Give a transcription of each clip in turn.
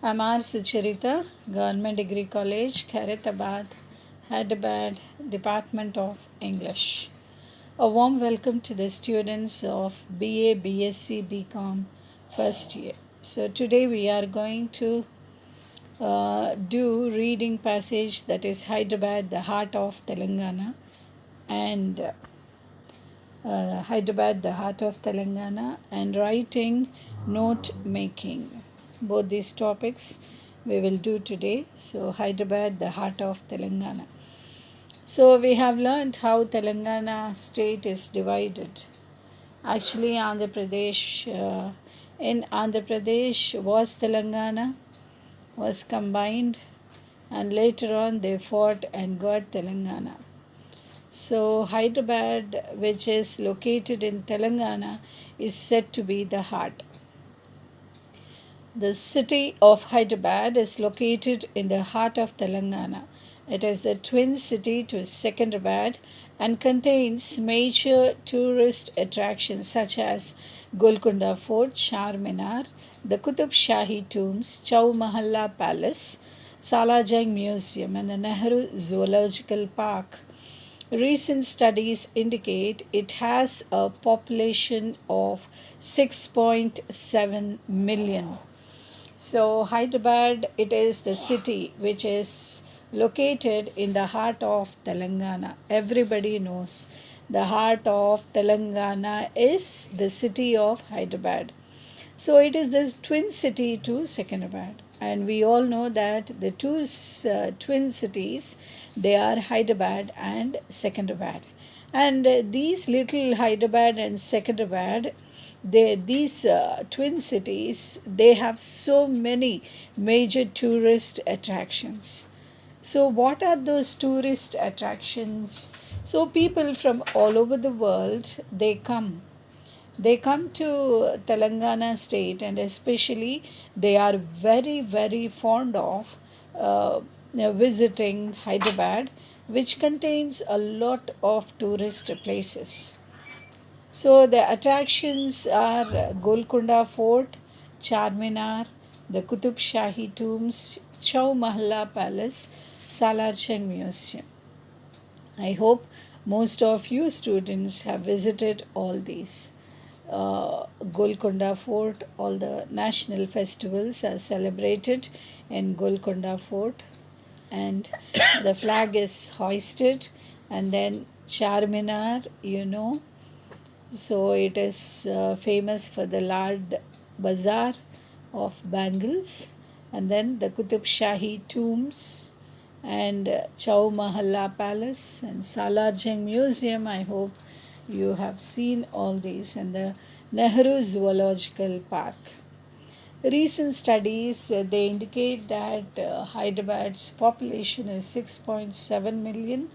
I'm R. Sucharita, Government Degree College, Khairatabad, Hyderabad, Department of English. A warm welcome to the students of BA, BSc, BCom first year. So today we are going to do reading passage that is Hyderabad, the heart of Telangana, and Hyderabad, the heart of Telangana, and writing, note making. Both these topics we will do today. So, Hyderabad, the heart of Telangana. So, we have learned how Telangana state is divided. Actually, in Andhra Pradesh was Telangana, was combined, and later on they fought and got Telangana. So, Hyderabad, which is located in Telangana, is said to be the heart. The city of Hyderabad is located in the heart of Telangana. It is the twin city to Secunderabad and contains major tourist attractions such as Golconda Fort, Charminar, the Qutub Shahi tombs, Chow Mahalla Palace, Salajang Museum, and the Nehru Zoological Park. Recent studies indicate it has a population of 6.7 million. So, Hyderabad, it is the city which is located in the heart of Telangana. Everybody knows the heart of Telangana is the city of Hyderabad. So, it is this twin city to Secunderabad, and we all know that the two twin cities, they are Hyderabad and Secunderabad, and these little Hyderabad and Secunderabad, these twin cities, they have so many major tourist attractions. So what are those tourist attractions? So people from all over the world, they come to Telangana state, and especially they are very, very fond of visiting Hyderabad, which contains a lot of tourist places. So the attractions are Golconda Fort, Charminar, the Qutub Shahi tombs, Chow Mahalla Palace, Salarjung Museum. I hope most of you students have visited all these. Golconda Fort, all the national festivals are celebrated in Golconda Fort, and the flag is hoisted. And then Charminar, so it is famous for the Lard Bazaar of bangles, and then the Qutub Shahi tombs, and Chow Mahalla Palace and Salarjung Museum. I hope you have seen all these, and the Nehru Zoological Park. Recent studies they indicate that Hyderabad's population is 6.7 million.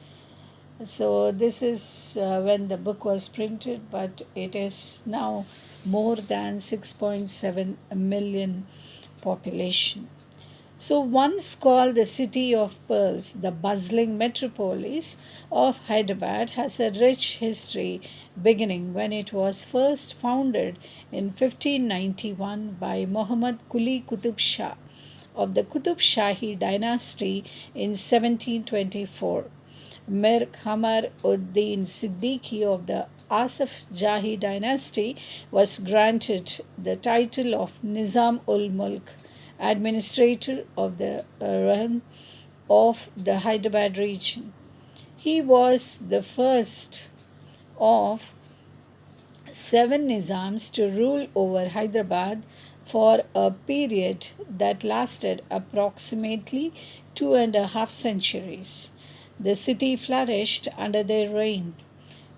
So this is when the book was printed, but it is now more than 6.7 million population. So, once called the City of Pearls, the bustling metropolis of Hyderabad has a rich history beginning when it was first founded in 1591 by Muhammad Quli Qutub Shah of the Qutub Shahi dynasty in 1724. Mir Hamar Uddin Siddiqui of the Asaf Jahi dynasty was granted the title of Nizam ul Mulk, administrator of the realm of the Hyderabad region. He was the first of 7 Nizams to rule over Hyderabad for a period that lasted approximately 2.5 centuries. The city flourished under their reign,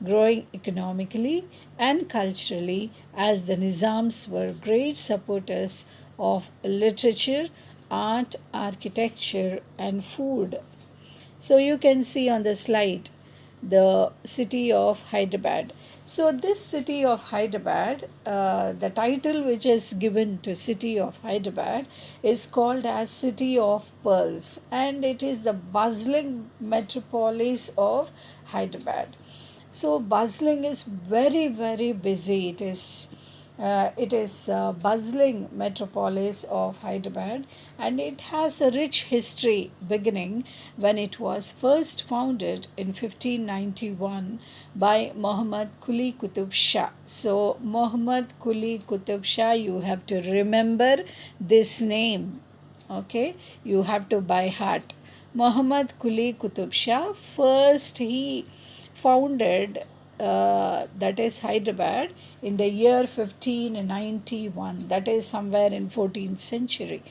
growing economically and culturally as the Nizams were great supporters of literature, art, architecture, and food. So you can see on the slide the city of Hyderabad. So this city of Hyderabad, the title which is given to city of Hyderabad is called as City of Pearls, and it is the bustling metropolis of Hyderabad. So bustling is very, very busy. It is It is a bustling metropolis of Hyderabad, and it has a rich history beginning when it was first founded in 1591 by Muhammad Quli Qutub Shah. So, Muhammad Quli Qutub Shah, you have to remember this name, okay? You have to by heart. Muhammad Quli Qutub Shah, first he founded that is Hyderabad in the year 1591, that is somewhere in 14th century,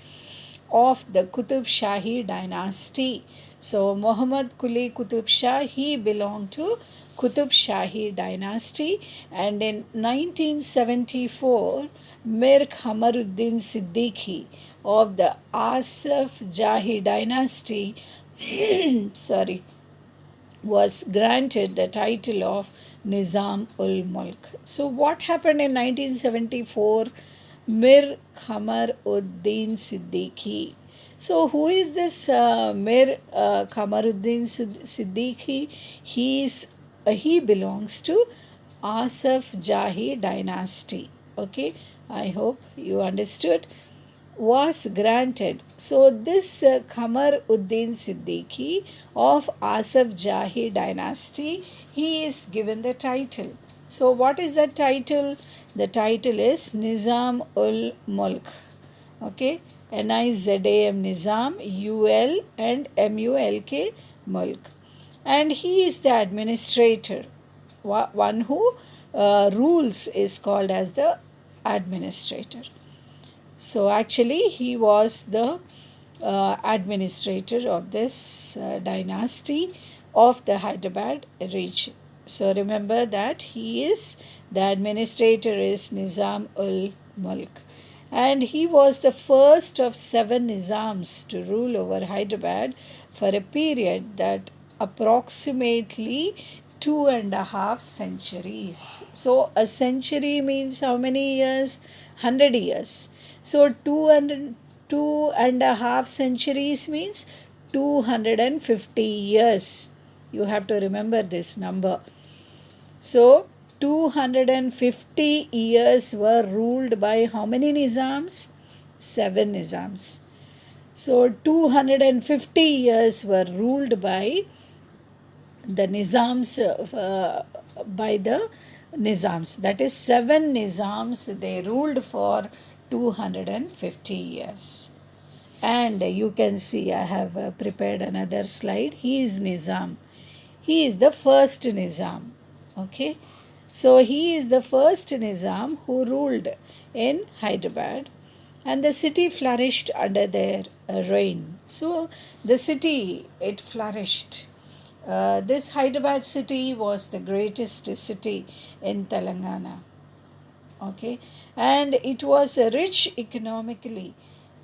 of the Qutub Shahi dynasty. So Muhammad Quli Qutub Shah, he belonged to Qutub Shahi dynasty, and in 1974 Mir Kamaruddin Siddiqui of the Asaf Jahi dynasty sorry, was granted the title of Nizam ul Mulk. So, what happened in 1974? Mir Khamar Uddin Siddiqui. So, who is this Mir Kamaruddin Siddiqui? He belongs to Asaf Jahi dynasty. Okay, I hope you understood, was granted. So, this Qamar Uddin Siddiqui of Asaf Jahi dynasty, he is given the title. So, what is the title? The title is Nizam ul Mulk. Okay, Nizam Nizam, UL and MULK Mulk. And he is the administrator. One who rules is called as the administrator. So actually, he was the administrator of this dynasty of the Hyderabad region. So remember that he is the administrator is Nizam ul Mulk, and he was the first of seven Nizams to rule over Hyderabad for a period that approximately 2.5 centuries. So a century means how many years? 100 years. So 2.5 centuries means 250 years. You have to remember this number. So 250 years were ruled by how many Nizams? Seven Nizams. So 250 years were ruled by the Nizams, by the Nizams. That is, seven Nizams, they ruled for 250 years. And you can see I have prepared another slide. He is Nizam. He is the first Nizam. Okay. So he is the first Nizam who ruled in Hyderabad, and the city flourished under their reign. So the city, it flourished. This Hyderabad city was the greatest city in Telangana. Okay, and it was rich economically,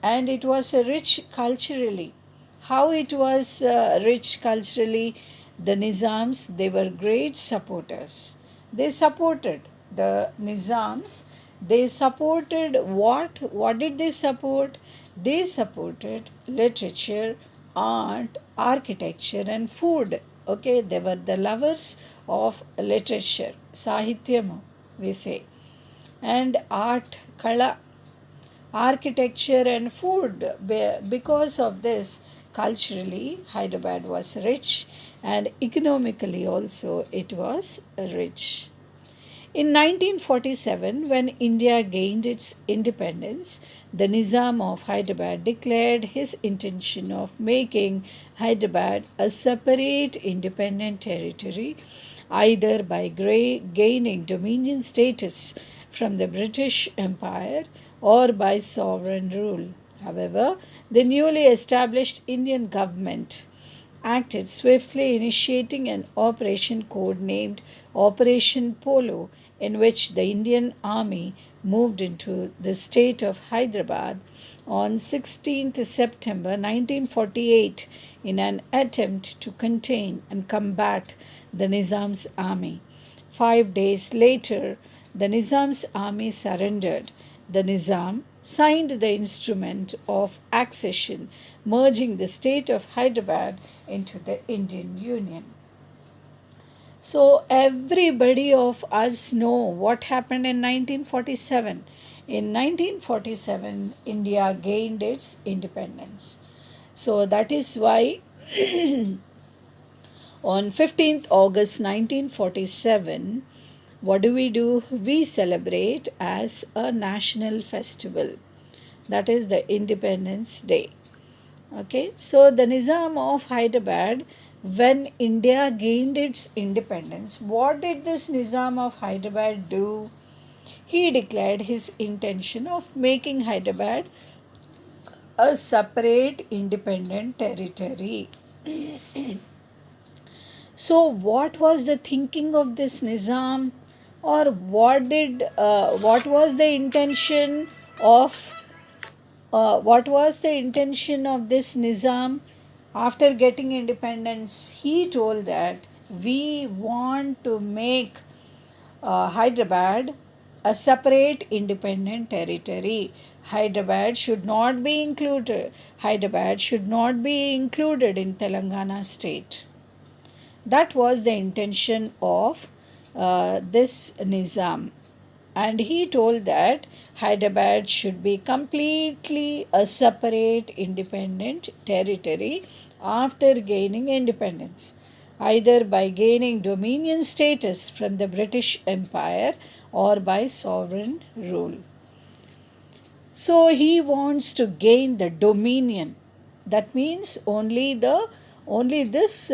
and it was rich culturally. How it was rich culturally? The Nizams, they were great supporters. They supported the Nizams. They supported what did they support? They supported literature, art, architecture, and food. Okay, they were the lovers of literature, sahityam, we say, and art, kala, architecture, and food. Because of this, culturally, Hyderabad was rich, and economically also it was rich. In 1947, when India gained its independence, the Nizam of Hyderabad declared his intention of making Hyderabad a separate independent territory, either by gaining dominion status from the British Empire or by sovereign rule. However, the newly established Indian government acted swiftly, initiating an operation codenamed Operation Polo, in which the Indian Army moved into the state of Hyderabad on 16th September 1948 in an attempt to contain and combat the Nizam's army. 5 days later, the Nizam's army surrendered. The Nizam signed the instrument of accession, merging the state of Hyderabad into the Indian Union. So everybody of us know what happened in 1947. In 1947, India gained its independence. So that is why on 15th August 1947, what do? We celebrate as a national festival. That is the Independence Day. Okay, so the Nizam of Hyderabad, when India gained its independence, what did this Nizam of Hyderabad do? He declared his intention of making Hyderabad a separate independent territory. So, what was the thinking of this Nizam, or what was the intention of what was the intention of this Nizam after getting independence? He told that we want to make Hyderabad a separate independent territory. Hyderabad should not be included. Hyderabad should not be included in Telangana state. That was the intention of this Nizam. And he told that Hyderabad should be completely a separate independent territory after gaining independence, either by gaining dominion status from the British Empire or by sovereign rule. So he wants to gain the dominion. That means only this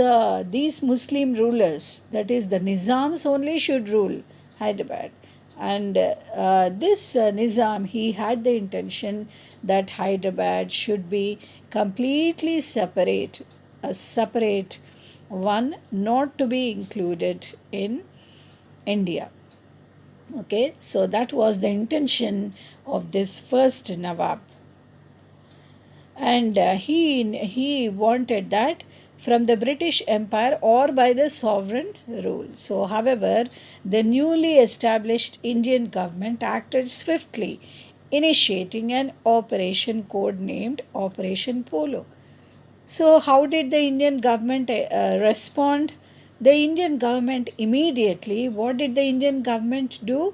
these Muslim rulers, that is the Nizams, only should rule Hyderabad. And this Nizam, he had the intention that Hyderabad should be completely separate, a separate one, not to be included in India. Okay, so that was the intention of this first Nawab, and he wanted that from the British Empire or by the sovereign rule. So, however, the newly established Indian government acted swiftly, initiating an operation code named Operation Polo. So, how did the Indian government respond? The Indian government immediately, what did the Indian government do?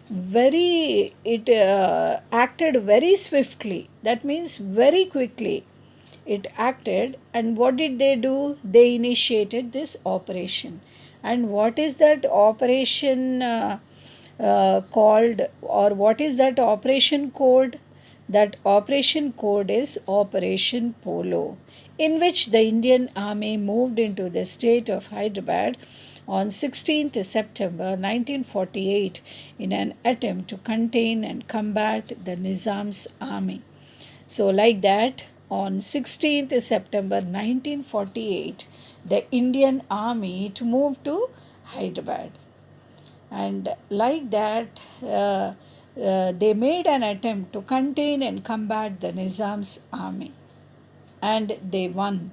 Very, it acted very swiftly. That means very quickly it acted. And what did they do? They initiated this operation. And what is that operation called, or what is that operation code? That operation code is Operation Polo, in which the Indian army moved into the state of Hyderabad on 16th September 1948 in an attempt to contain and combat the Nizam's army. So, like that, on 16th September 1948, the Indian army to move to Hyderabad. And like that, they made an attempt to contain and combat the Nizam's army, and they won.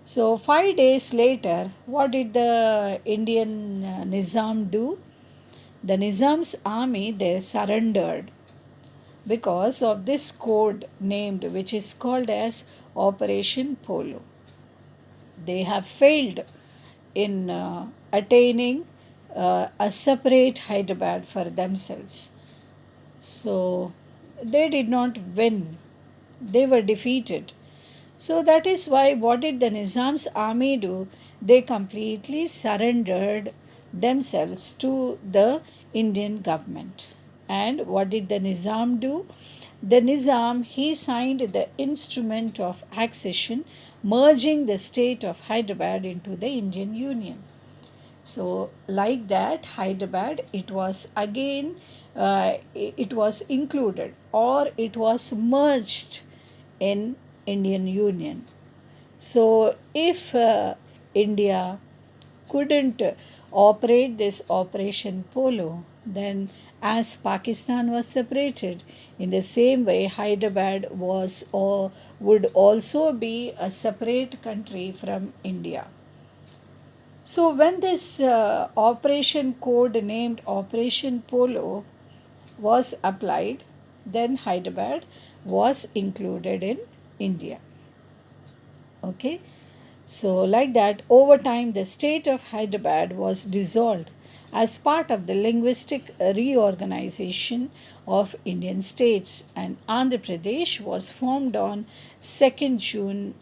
So, 5 days later, what did the Indian Nizam do? The Nizam's army, they surrendered because of this code named, which is called as Operation Polo. They have failed in attaining a separate Hyderabad for themselves. So they did not win, they were defeated. So that is why what did the Nizam's army do? They completely surrendered themselves to the Indian government. And what did the Nizam do? The Nizam, he signed the instrument of accession, merging the state of Hyderabad into the Indian Union. So, like that, Hyderabad, it was again, it was included or it was merged in Indian Union. So, if India couldn't operate this Operation Polo, then as Pakistan was separated, in the same way Hyderabad was or would also be a separate country from India. So when this operation code named Operation Polo was applied, then Hyderabad was included in India. Okay. So, like that, over time, the state of Hyderabad was dissolved as part of the linguistic reorganization of Indian states, and Andhra Pradesh was formed on 2nd June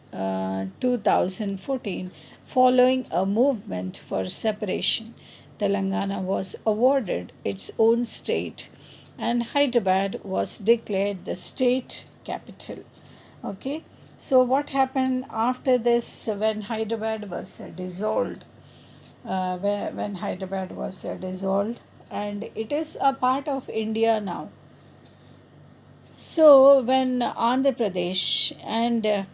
2014 following a movement for separation. Telangana was awarded its own state, and Hyderabad was declared the state capital. Okay, so what happened after this when Hyderabad was dissolved? When Hyderabad was dissolved, and it is a part of India now. So when Andhra Pradesh and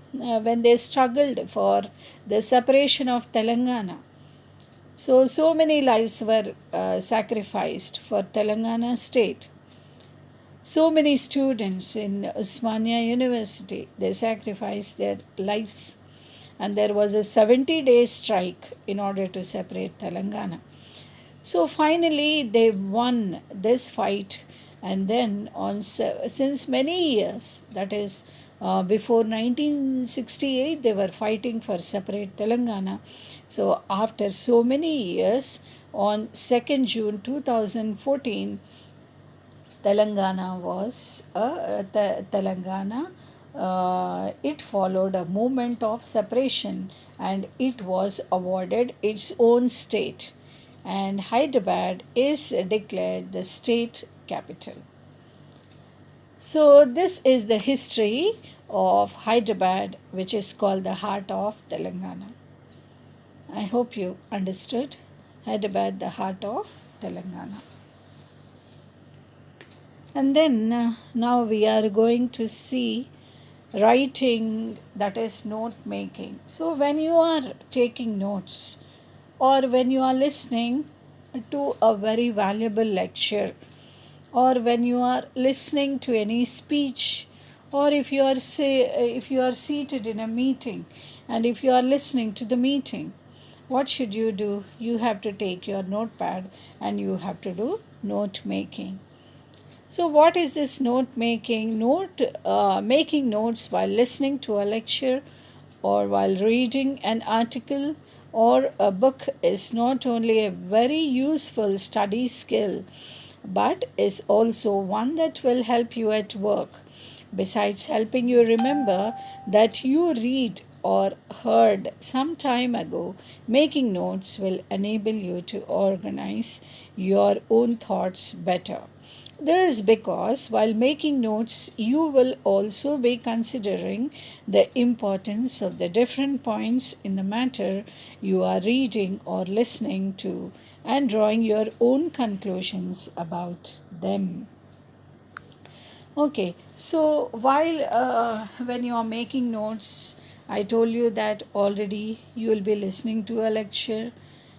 when they struggled for the separation of Telangana, so many lives were sacrificed for Telangana state. So many students in Osmania University, they sacrificed their lives, and there was a 70-day strike in order to separate Telangana. So finally they won this fight, and then since many years, that is before 1968, they were fighting for separate Telangana. So after so many years, on 2nd June 2014, Telangana was Telangana. It followed a movement of separation, and it was awarded its own state. And Hyderabad is declared the state capital. So, this is the history of Hyderabad, which is called the heart of Telangana. I hope you understood Hyderabad, the heart of Telangana. And then now we are going to see writing, that is note making. So when you are taking notes or when you are listening to a very valuable lecture, or when you are listening to any speech, or if you are seated in a meeting and if you are listening to the meeting, what should you do? You have to take your notepad and you have to do note making. So, what is this note making? Making notes while listening to a lecture or while reading an article or a book is not only a very useful study skill but is also one that will help you at work. Besides helping you remember that you read or heard some time ago, making notes will enable you to organize your own thoughts better. This is because while making notes, you will also be considering the importance of the different points in the matter you are reading or listening to and drawing your own conclusions about them. Okay, so while when you are making notes, I told you that already you will be listening to a lecture,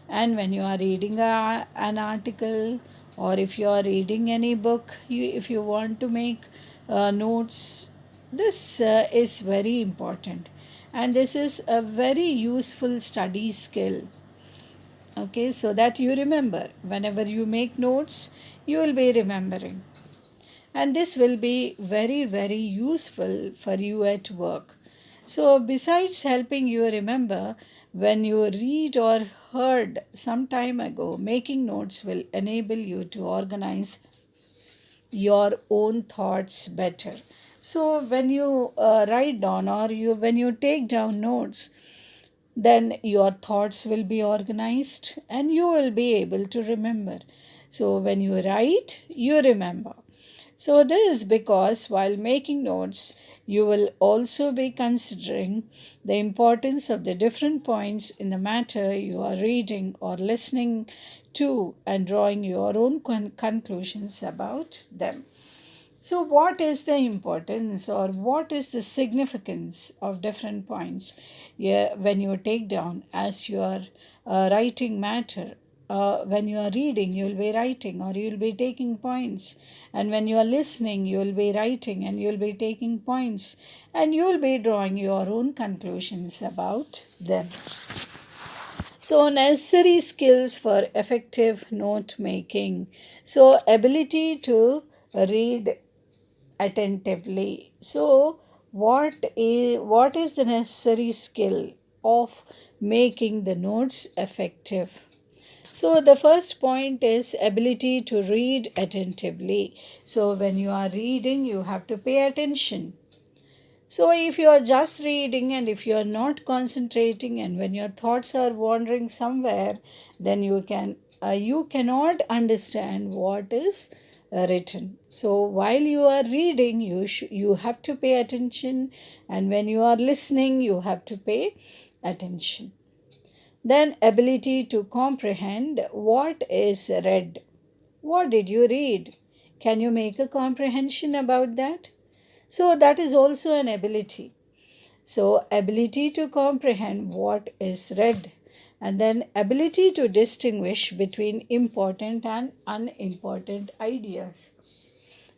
and when you are reading an article, or if you are reading any book, if you want to make notes, this is very important, and this is a very useful study skill. Okay, so that you remember whenever you make notes, you will be remembering, and this will be very very useful for you at work. So besides helping you remember when you read or heard some time ago, making notes will enable you to organize your own thoughts better. So when you write down or you when you take down notes, then your thoughts will be organized and you will be able to remember. So when you write, you remember. So, this is because while making notes, you will also be considering the importance of the different points in the matter you are reading or listening to and drawing your own conclusions about them. So, what is the importance or what is the significance of different points, yeah, when you take down as you are writing matter? When you are reading, you will be writing or you will be taking points. And when you are listening, you will be writing and you will be taking points. And you will be drawing your own conclusions about them. So, necessary skills for effective note making. So, ability to read attentively. So, what is the necessary skill? of making the notes effective. So, the first point is ability to read attentively. So, when you are reading, you have to pay attention. So, if you are just reading and if you are not concentrating, and when your thoughts are wandering somewhere, then you cannot understand what is written. So, while you are reading, you have to pay attention, and when you are listening, you have to pay attention. Then, ability to comprehend what is read. What did you read? Can you make a comprehension about that? So, that is also an ability. So, ability to comprehend what is read, and then ability to distinguish between important and unimportant ideas.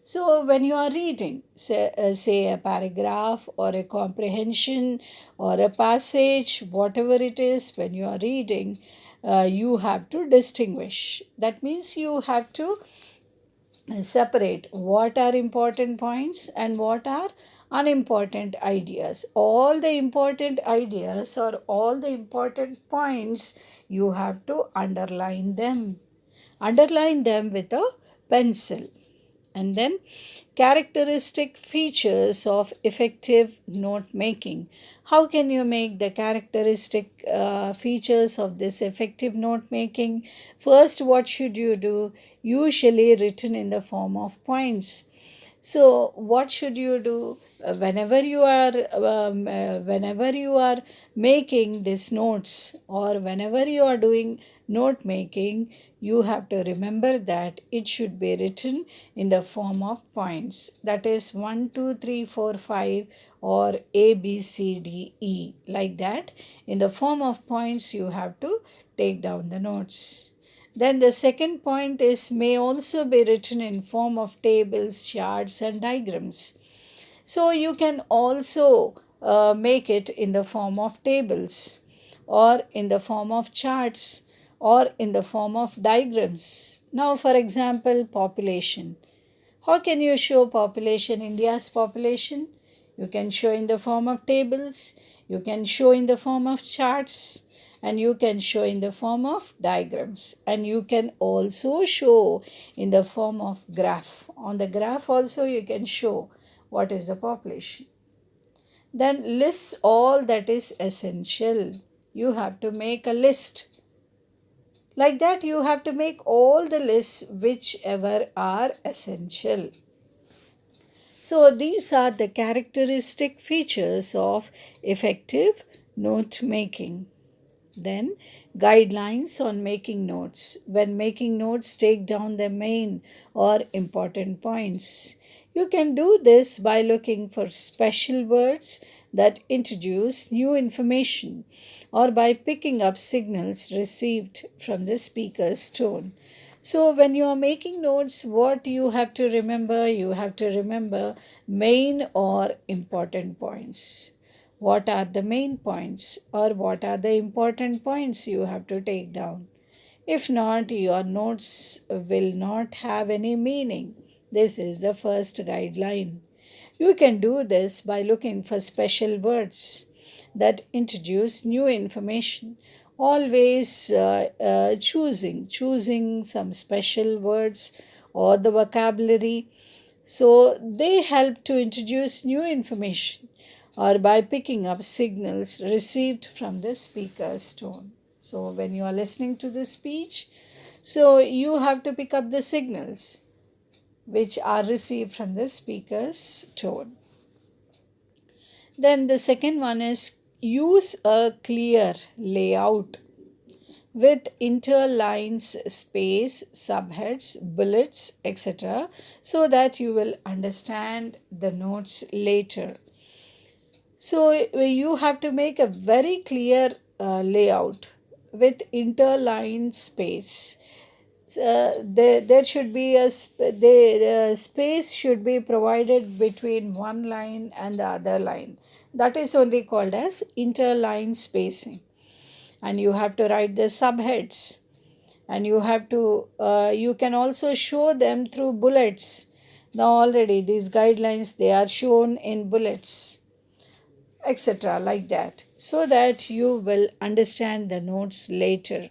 So, when you are reading, say a paragraph or a comprehension or a passage, whatever it is, when you are reading, you have to distinguish. That means you have to separate what are important points and what are unimportant ideas. All the important ideas or all the important points, you have to underline them with a pencil. And then characteristic features of effective note making. How can you make the characteristic features of this effective note making? First, what should you do? Usually written in the form of points. So, what should you do whenever you are making these notes, or whenever you are doing note making? You have to remember that it should be written in the form of points. That is 1, 2, 3, 4, 5, or A, B, C, D, E, like that. In the form of points, you have to take down the notes. Then the second point is may also be written in form of tables, charts, and diagrams. So you can also make it in the form of tables, or in the form of charts, or in the form of diagrams. Now, for example, population. How can you show population, India's population? You can show in the form of tables, you can show in the form of charts, and you can show in the form of diagrams, and you can also show in the form of graph. On the graph also you can show what is the population. Then lists all that is essential. You have to make a list. Like that, you have to make all the lists whichever are essential. So, these are the characteristic features of effective note making. Then, guidelines on making notes. When making notes, take down the main or important points. You can do this by looking for special words that introduce new information, or by picking up signals received from the speaker's tone. So, when you are making notes, what you have to remember? You have to remember main or important points. What are the main points, or what are the important points you have to take down? If not, your notes will not have any meaning. This is the first guideline. You can do this by looking for special words that introduce new information. Always choosing some special words or the vocabulary, so they help to introduce new information, or by picking up signals received from the speaker's tone. So when you are listening to the speech, so you have to pick up the signals which are received from the speaker's tone. Then the second one is use a clear layout with interlines, space, subheads, bullets, etc., so that you will understand the notes later. So you have to make a very clear layout with interline space. There should be the space should be provided between one line and the other line. That is only called as interline spacing. And you have to write the subheads, and you can also show them through bullets. Now already these guidelines, they are shown in bullets. etc., like that, so that you will understand the notes later.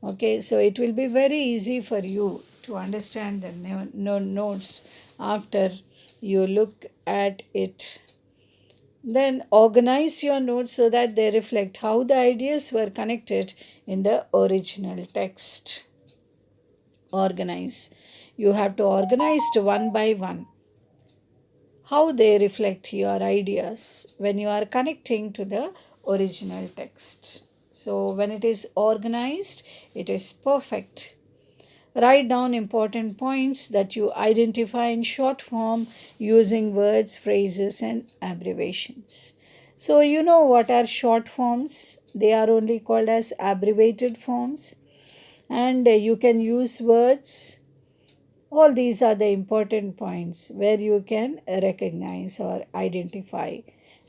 Okay, so it will be very easy for you to understand the notes after you look at it. Then organize your notes so that they reflect how the ideas were connected in the original text. Organize. You have to organize one by one how they reflect your ideas when you are connecting to the original text. So, when it is organized, it is perfect. Write down important points that you identify in short form using words, phrases, and abbreviations. So, you know what are short forms? They are only called as abbreviated forms, and you can use words. All these are the important points where you can recognize or identify.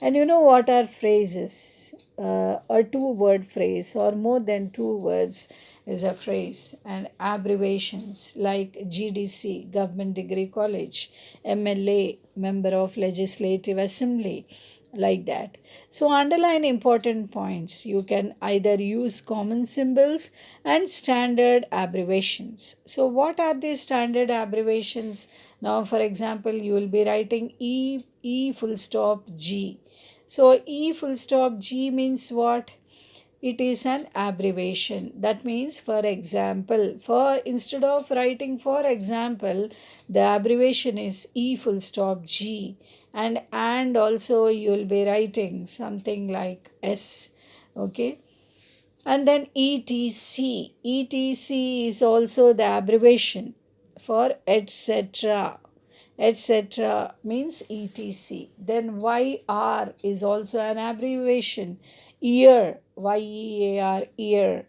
And you know what are phrases? A two-word phrase or more than two words is a phrase. And abbreviations like GDC, Government Degree College, MLA, Member of Legislative Assembly, like that. So, underline important points. You can either use common symbols and standard abbreviations. So, what are these standard abbreviations? Now, for example, you will be writing E full stop G. So, E full stop G means what? It is an abbreviation. That means, for example, for instead of writing for example, the abbreviation is E full stop G. And also you will be writing something like S. Okay. And then etc. etc is also the abbreviation for etc. etc means etc. Then YR is also an abbreviation. Year, YEAR, year.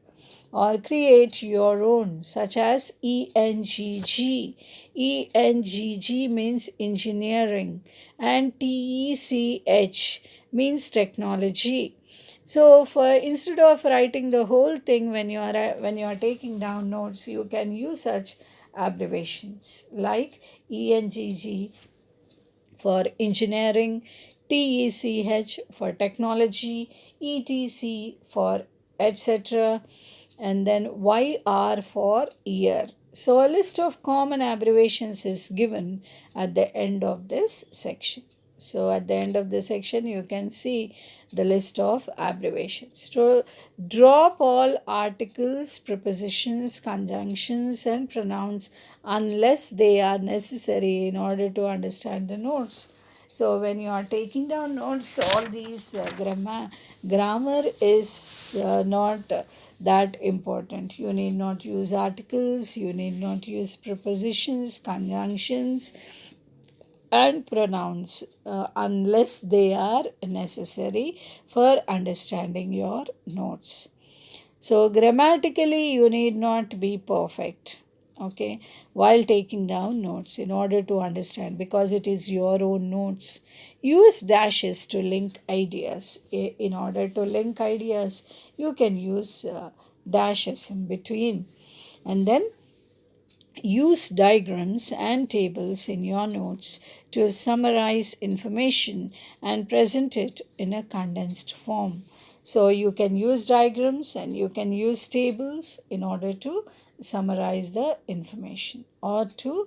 Or create your own, such as ENGG. ENGG means engineering, and TECH means technology. So, for instead of writing the whole thing when you are taking down notes, you can use such abbreviations like ENGG for engineering, TECH for technology, ETC for etc., and then YR for year. So, a list of common abbreviations is given at the end of this section. So, at the end of the section, you can see the list of abbreviations. So, drop all articles, prepositions, conjunctions, and pronouns unless they are necessary in order to understand the notes. So, when you are taking down notes, all these grammar is not that important. You need not use articles, you need not use prepositions, conjunctions, and pronouns unless they are necessary for understanding your notes. So, grammatically, you need not be perfect, okay, while taking down notes in order to understand, because it is your own notes. Use dashes to link ideas. In order to link ideas, you can use dashes in between. And then use diagrams and tables in your notes to summarize information and present it in a condensed form. So, you can use diagrams and you can use tables in order to summarize the information or to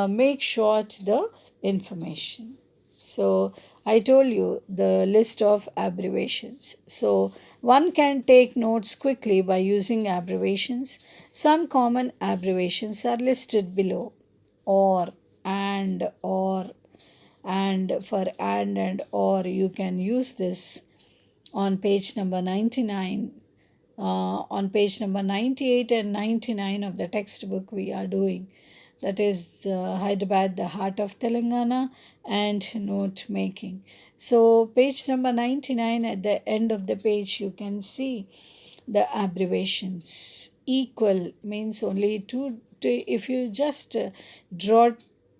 make short the information. So, I told you the list of abbreviations. So, one can take notes quickly by using abbreviations. Some common abbreviations are listed below: or, and for and or. You can use this on page number 99. On page number 98 and 99 of the textbook we are doing, that is Hyderabad, the heart of Telangana, and note making. So, page number 99, at the end of the page, you can see the abbreviations. Equal means only if you just draw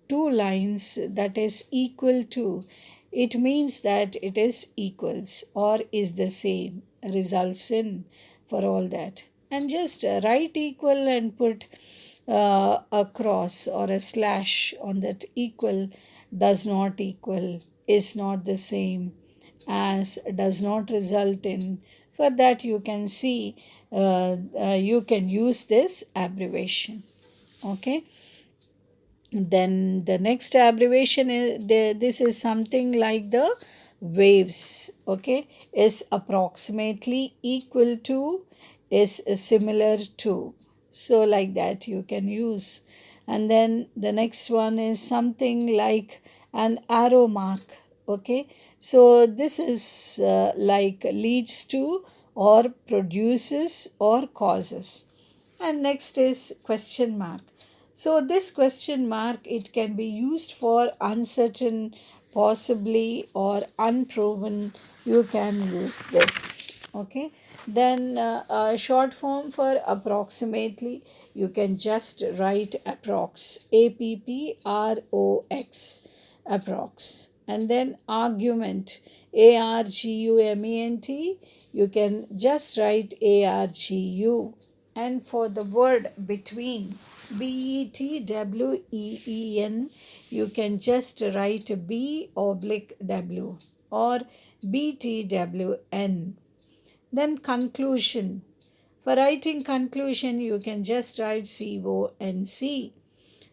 two lines, that is equal to, it means that it is equals or is the same, results in, for all that. And just write equal and put a cross or a slash on that equal, does not equal, is not the same, as does not result in. For that, you can see, you can use this abbreviation. Okay. Then the next abbreviation is this is something like the waves. Okay, is approximately equal to, is similar to. So like that you can use. And then the next one is something like an arrow mark. Okay, so this is like leads to, or produces, or causes. And next is question mark. So this question mark, it can be used for uncertain, possibly, or unproven. You can use this. Okay. Then a short form for approximately, you can just write approx, approx, approx. And then argument, argument, you can just write argu. And for the word between, between, you can just write b oblique w, or btwn. Then conclusion. For writing conclusion, you can just write conc.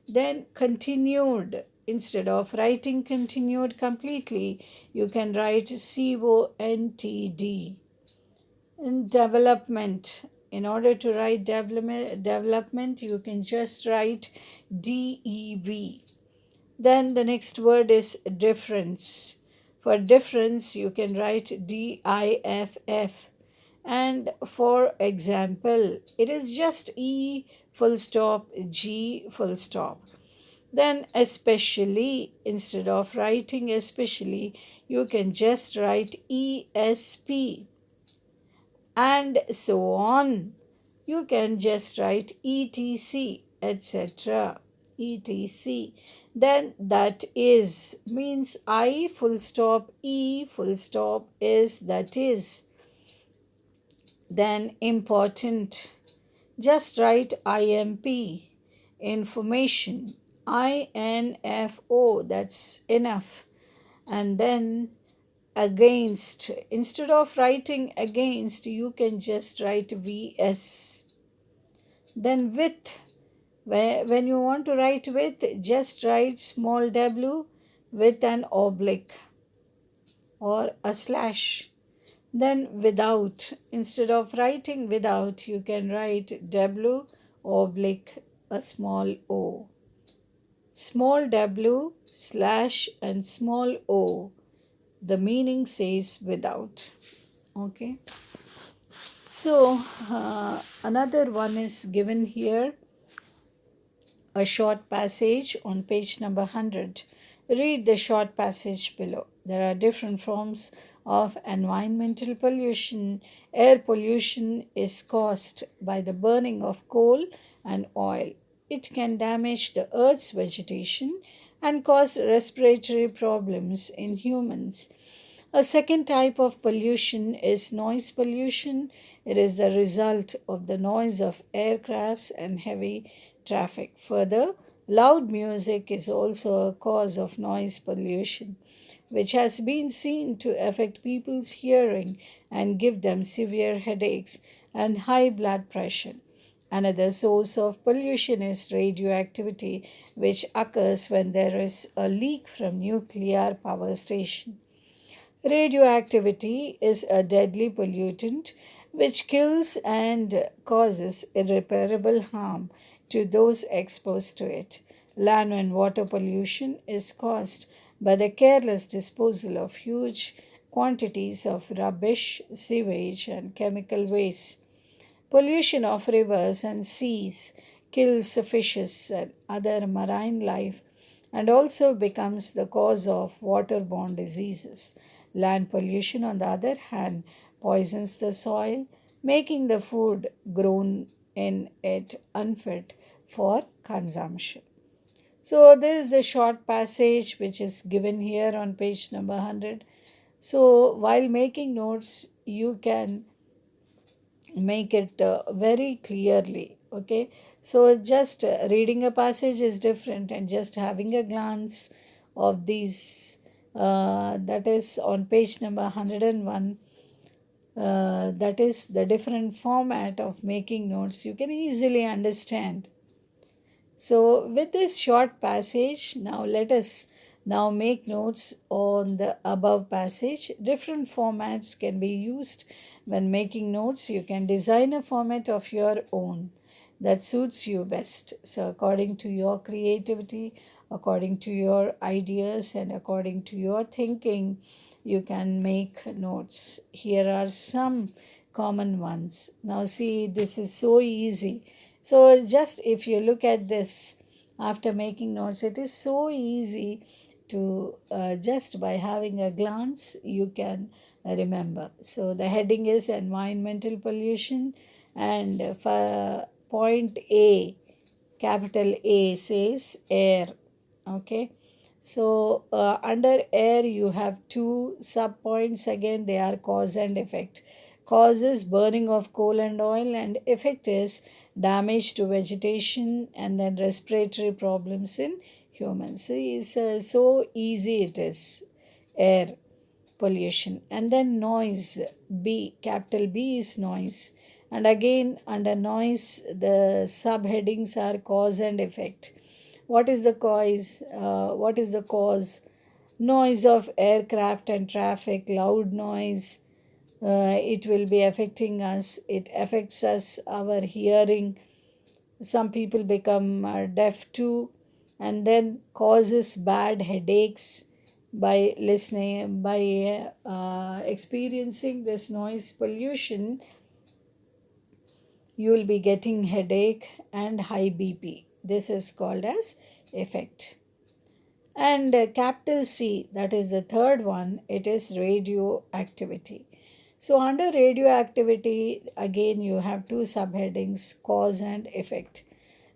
Then continued. Instead of writing continued completely, you can write contd. In development, in order to write development, you can just write dev. Then the next word is difference. For difference, you can write diff. And for example, it is just e full stop g full stop. Then especially, instead of writing especially, you can just write esp, and so on. You can just write etc, etc, etc. Then that is means I full stop e full stop is, that is. Then important, just write imp, information, info, that's enough. And then against, instead of writing against, you can just write vs. Then with, when you want to write with, just write small w with an oblique or a slash. Then without, instead of writing without, you can write w oblique a small o, small w slash and small o. The meaning says without. Okay. So another one is given here, a short passage on page number 100. Read the short passage below. There are different forms of environmental pollution. Air pollution is caused by the burning of coal and oil. It can damage the earth's vegetation and cause respiratory problems in humans. A second type of pollution is noise pollution. It is the result of the noise of aircrafts and heavy traffic. Further, loud music is also a cause of noise pollution, which has been seen to affect people's hearing and give them severe headaches and high blood pressure. Another source of pollution is radioactivity, which occurs when there is a leak from nuclear power station. Radioactivity is a deadly pollutant which kills and causes irreparable harm to those exposed to it. Land and water pollution is caused by the careless disposal of huge quantities of rubbish, sewage, and chemical waste. Pollution of rivers and seas kills fishes and other marine life and also becomes the cause of waterborne diseases. Land pollution, on the other hand, poisons the soil, making the food grown in it unfit for consumption. So, this is the short passage which is given here on page number 100. So, while making notes, you can make it very clearly. Okay, so just reading a passage is different, and just having a glance of these that is on page number 101. That is the different format of making notes. You can easily understand. So, with this short passage, now let us now make notes on the above passage. Different formats can be used when making notes. You can design a format of your own that suits you best. So, according to your creativity, according to your ideas, and according to your thinking, you can make notes. Here are some common ones. Now, see, this is so easy. So, just if you look at this after making notes, it is so easy to just by having a glance, you can remember. So, the heading is environmental pollution, and for point A, capital A says air. Okay, so under air you have two sub points. Again, they are cause and effect. Cause is burning of coal and oil, and effect is damage to vegetation and then respiratory problems in humans. So it's so easy it is. Air pollution. And then noise, B, capital B is noise. And again, under noise, the subheadings are cause and effect. What is the cause? What is the cause? Noise of aircraft and traffic, loud noise. It will be affecting us. It affects us, our hearing. Some people become deaf too, and then causes bad headaches by listening, by experiencing this noise pollution. You will be getting headache and high BP. This is called as effect. And capital C, that is the third one, it is radioactivity. So, under radioactivity, again you have two subheadings, cause and effect.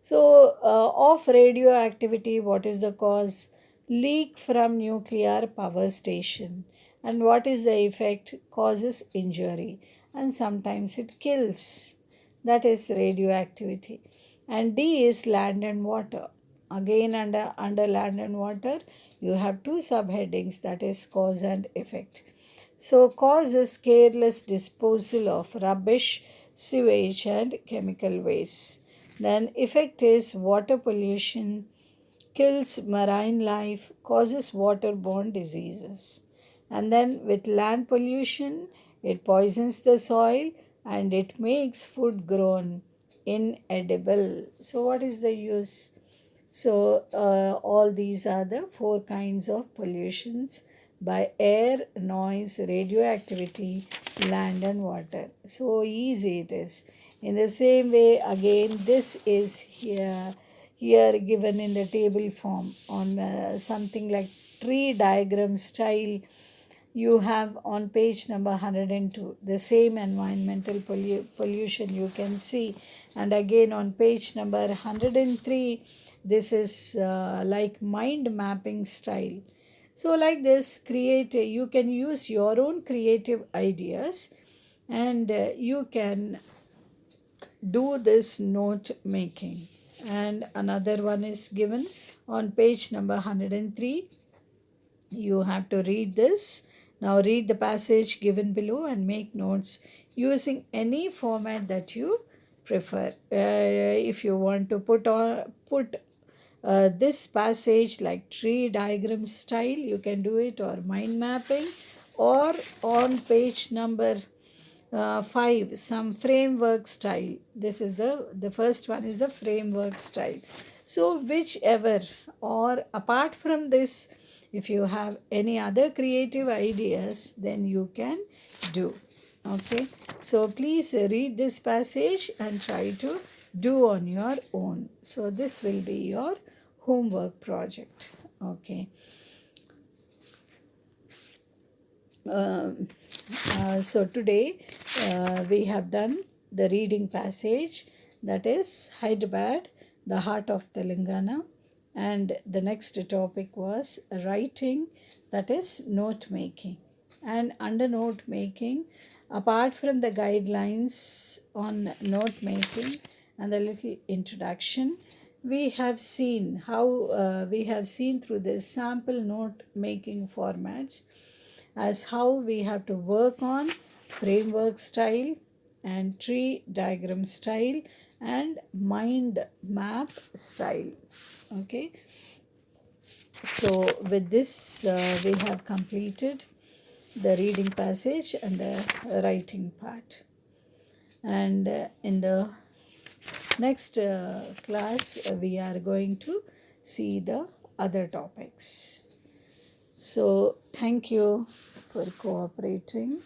So, of radioactivity, what is the cause? Leak from nuclear power station. And what is the effect? Causes injury, and sometimes it kills. That is radioactivity. And D is land and water. Again, under land and water, you have two subheadings, that is cause and effect. So, cause is careless disposal of rubbish, sewage, and chemical waste. Then, effect is water pollution, kills marine life, causes waterborne diseases. And then, with land pollution, it poisons the soil and it makes food grown inedible. So, what is the use? So, all these are the four kinds of pollutions by air, noise, radioactivity, land, and water. So easy it is. In the same way, again, this is here given in the table form on something like tree diagram style. You have on page number 102 the same environmental pollution you can see, and again on page number 103 this is like mind mapping style. So like this, create you can use your own creative ideas, and you can do this note making. And another one is given on page number 103. You have to read this. Now read the passage given below and make notes using any format that you prefer. If you want to put this passage like tree diagram style, you can do it, or mind mapping, or on page number 5, some framework style. This is the first one is the framework style. So whichever, or apart from this, if you have any other creative ideas, then you can do. Okay, so please read this passage and try to do on your own. So this will be your homework project. Okay. Um, so today we have done the reading passage, that is Hyderabad, the heart of Telangana, and the next topic was writing, that is note making. And under note making, apart from the guidelines on note making and the little introduction, we have seen how we have seen through the sample note making formats as how we have to work on framework style and tree diagram style and mind map style. Okay, so with this we have completed the reading passage and the writing part, and in the next class, we are going to see the other topics. So, thank you for cooperating.